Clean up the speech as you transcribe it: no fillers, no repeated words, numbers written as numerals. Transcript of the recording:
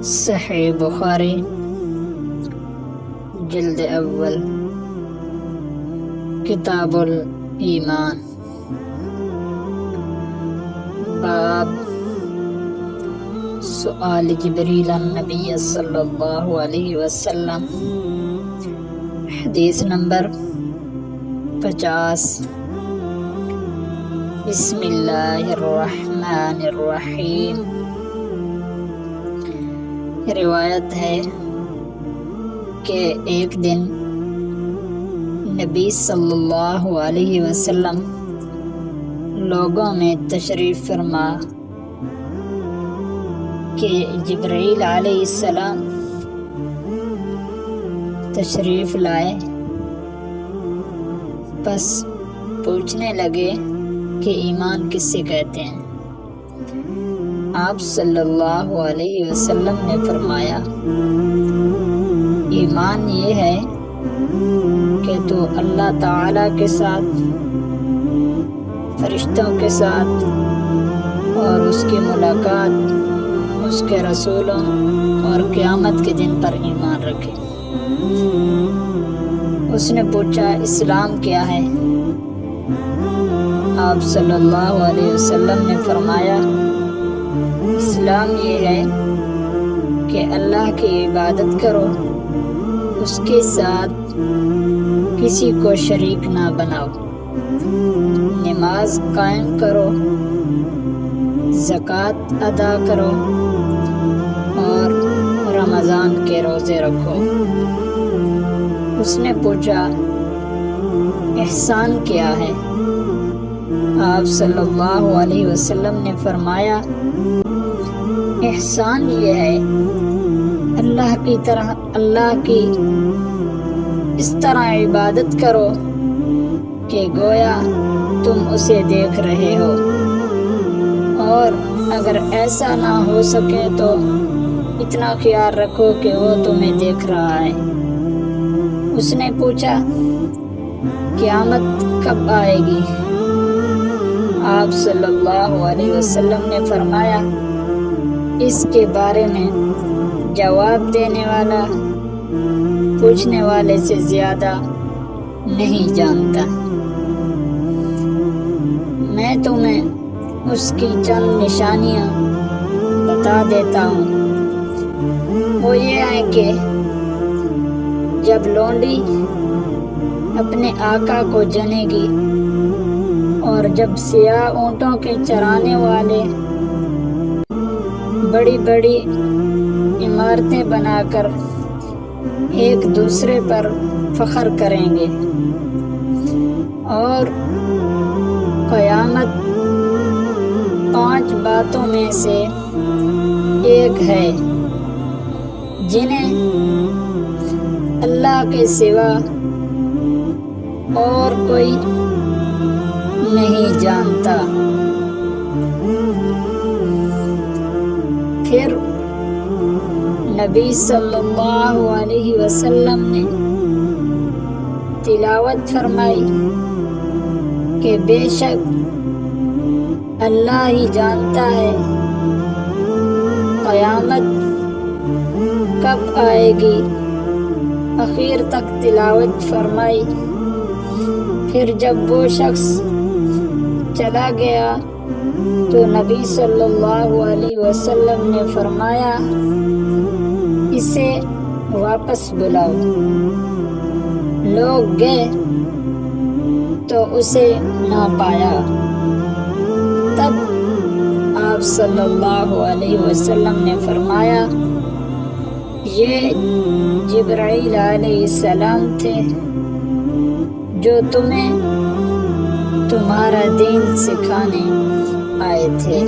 صحیح بخاری جلد اول کتاب الایمان باب سؤال جبریل النبی صلی اللہ علیہ وسلم حدیث نمبر 50 بسم اللہ الرحمن الرحیم۔ روایت ہے کہ ایک دن نبی صلی اللہ علیہ وسلم لوگوں میں تشریف فرما کہ جبرائیل علیہ السلام تشریف لائے، بس پوچھنے لگے کہ ایمان کس سے کہتے ہیں۔ آپ صلی اللہ علیہ وسلم نے فرمایا، ایمان یہ ہے کہ تو اللہ تعالی کے ساتھ، فرشتوں کے ساتھ اور اس کی ملاقات، اس کے رسولوں اور قیامت کے دن پر ایمان رکھے۔ اس نے پوچھا، اسلام کیا ہے؟ آپ صلی اللہ علیہ وسلم نے فرمایا، اسلام یہ ہے کہ اللہ کی عبادت کرو، اس کے ساتھ کسی کو شریک نہ بناؤ، نماز قائم کرو، زکوٰۃ ادا کرو اور رمضان کے روزے رکھو۔ اس نے پوچھا، احسان کیا ہے؟ آپ صلی اللہ علیہ وسلم نے فرمایا، احسان یہ ہے اللہ کی اس طرح عبادت کرو کہ گویا تم اسے دیکھ رہے ہو، اور اگر ایسا نہ ہو سکے تو اتنا خیال رکھو کہ وہ تمہیں دیکھ رہا ہے۔ اس نے پوچھا، قیامت کب آئے گی؟ آپ صلی اللہ علیہ وسلم نے فرمایا، اس کے بارے میں جواب دینے والا پوچھنے والے سے زیادہ نہیں جانتا۔ میں تمہیں اس کی چند نشانیاں بتا دیتا ہوں۔ وہ یہ ہے کہ جب لونڈی اپنے آقا کو جنے گی، اور جب سیاہ اونٹوں کے چرانے والے بڑی بڑی عمارتیں بنا کر ایک دوسرے پر فخر کریں گے، اور قیامت 5 باتوں میں سے ایک ہے جنہیں اللہ کے سوا اور کوئی نہیں جانتا۔ پھر نبی صلی اللہ علیہ وسلم نے تلاوت فرمائی کہ بے شک اللہ ہی جانتا ہے قیامت کب آئے گی، آخر تک تلاوت فرمائی۔ پھر جب وہ شخص چلا گیا تو نبی صلی اللہ علیہ وسلم نے فرمایا، اسے واپس بلاؤ۔ لوگ گئے تو اسے نہ پایا۔ تب آپ صلی اللہ علیہ وسلم نے فرمایا، یہ جبرائیل علیہ السلام تھے جو تمہیں تمہارا دین سکھانے آئے تھے۔